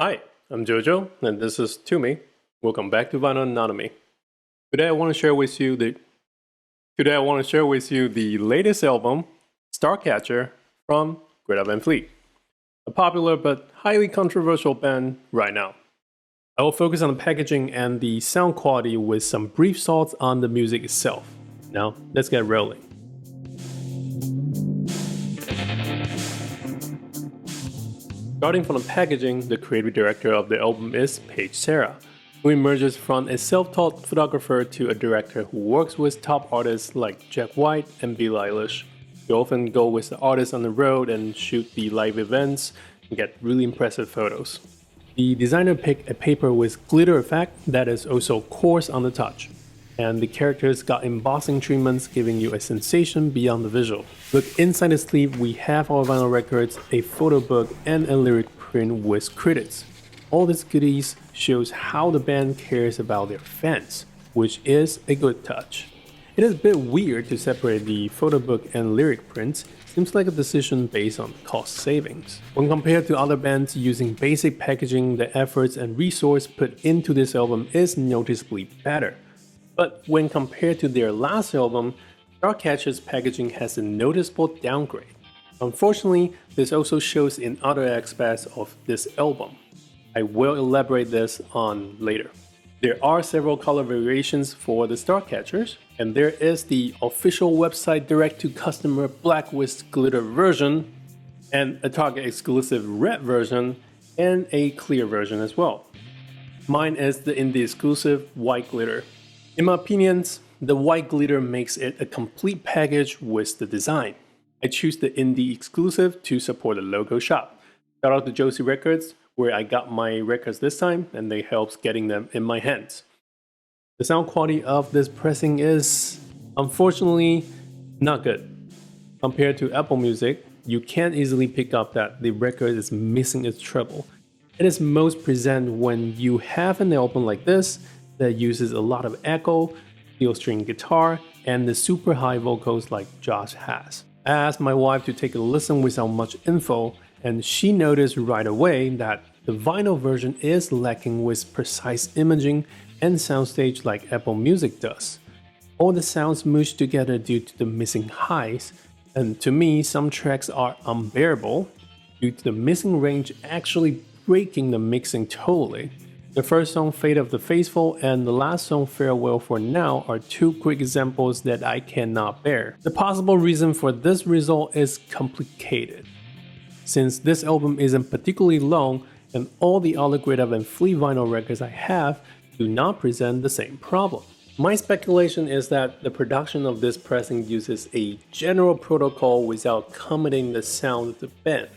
Hi, I'm Jojo, and this is Tumi. Welcome back to Vinyl Anatomy. Today I want to share with you the latest album, Starcatcher, from Greta Van Fleet, a popular but highly controversial band right now. I will focus on the packaging and the sound quality with some brief thoughts on the music itself. Now, let's get rolling. Starting from the packaging, the creative director of the album is Paige Sarah, who emerges from a self-taught photographer to a director who works with top artists like Jack White and Billie Eilish. They often go with the artists on the road and shoot the live events and get really impressive photos. The designer picked a paper with glitter effect that is also coarse on the touch, and the characters got embossing treatments giving you a sensation beyond the visual. Look inside the sleeve, we have our vinyl records, a photo book, and a lyric print with credits. All these goodies shows how the band cares about their fans, which is a good touch. It is a bit weird to separate the photo book and lyric prints. Seems like a decision based on cost savings. When compared to other bands using basic packaging, the efforts and resource put into this album is noticeably better. But when compared to their last album, Starcatcher's packaging has a noticeable downgrade. Unfortunately, this also shows in other aspects of this album. I will elaborate this on later. There are several color variations for the Starcatchers, and there is the official website direct-to-customer black with glitter version, and a Target exclusive red version, and a clear version as well. Mine is in the exclusive white glitter. In my opinions, the white glitter makes it a complete package with the design. I choose the indie exclusive to support the local shop. Shout out to Josie Records, where I got my records this time, and they helped getting them in my hands. The sound quality of this pressing is, unfortunately, not good. Compared to Apple Music, you can't easily pick up that the record is missing its treble. It is most present when you have an album like this that uses a lot of echo, steel string guitar, and the super high vocals like Josh has. I asked my wife to take a listen without much info, and she noticed right away that the vinyl version is lacking with precise imaging and soundstage like Apple Music does. All the sounds smooshed together due to the missing highs, and to me some tracks are unbearable due to the missing range actually breaking the mixing totally. The first song, Fate of the Faithful, and the last song, Farewell for Now, are two quick examples that I cannot bear. The possible reason for this result is complicated. Since this album isn't particularly long, and all the other Greta Van Fleet vinyl records I have do not present the same problem. My speculation is that the production of this pressing uses a general protocol without accommodating the sound of the band.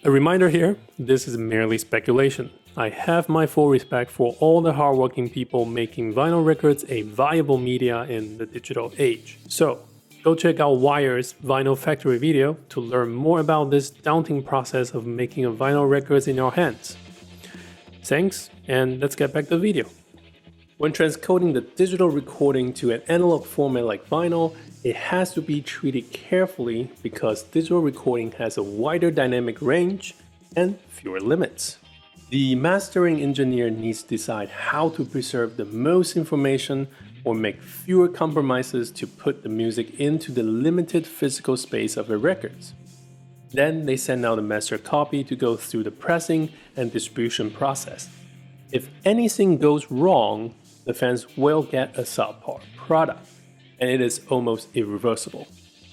A reminder here, this is merely speculation. I have my full respect for all the hardworking people making vinyl records a viable media in the digital age. So, go check out Wire's Vinyl Factory video to learn more about this daunting process of making a vinyl records in your hands. Thanks, and let's get back to the video. When transcoding the digital recording to an analog format like vinyl, it has to be treated carefully because digital recording has a wider dynamic range and fewer limits. The mastering engineer needs to decide how to preserve the most information or make fewer compromises to put the music into the limited physical space of the records. Then they send out a master copy to go through the pressing and distribution process. If anything goes wrong, the fans will get a subpar product, and it is almost irreversible.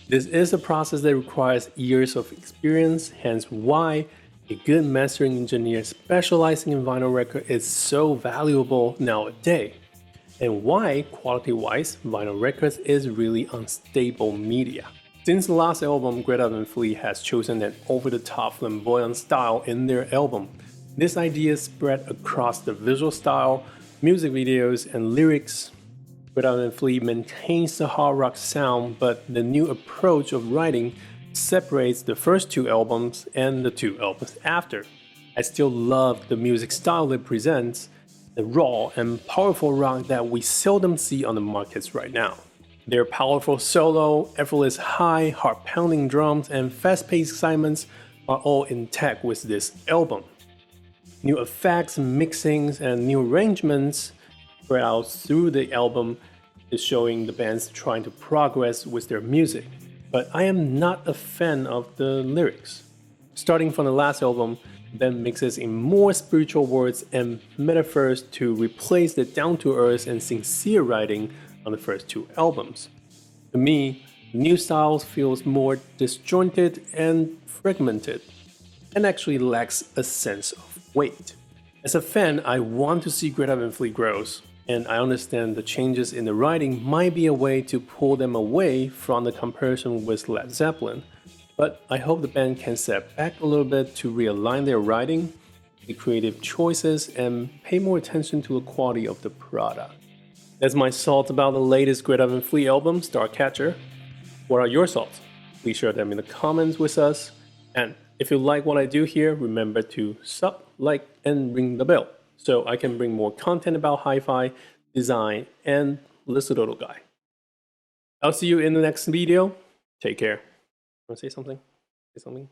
This is a process that requires years of experience, hence why a good mastering engineer specializing in vinyl record is so valuable nowadays, and why, quality-wise, vinyl records is really unstable media. Since the last album, Greta Van Fleet has chosen an over-the-top flamboyant style in their album. This idea spread across the visual style, music videos, and lyrics. Greta Van Fleet maintains the hard rock sound, but the new approach of writing separates the first two albums and the two albums after. I still love the music style it presents, the raw and powerful rock that we seldom see on the markets right now. Their powerful solo, effortless high, heart-pounding drums, and fast-paced excitements are all intact with this album. new effects, mixings, and new arrangements spread out through the album is showing the bands trying to progress with their music. But I am not a fan of the lyrics. Starting from the last album, the band mixes in more spiritual words and metaphors to replace the down-to-earth and sincere writing on the first two albums. To me, the new style feels more disjointed and fragmented, and actually lacks a sense of weight. As a fan, I want to see Greta Van Fleet grows, and I understand the changes in the writing might be a way to pull them away from the comparison with Led Zeppelin, but I hope the band can step back a little bit to realign their writing, make creative choices, and pay more attention to the quality of the product. That's my thoughts about the latest Greta Van Fleet album, Starcatcher. What are your thoughts? Please share them in the comments with us. And if you like what I do here, remember to sub, like, and ring the bell so I can bring more content about hi-fi, design, and this little guy. I'll see you in the next video. Take care. Want to say something? Say something?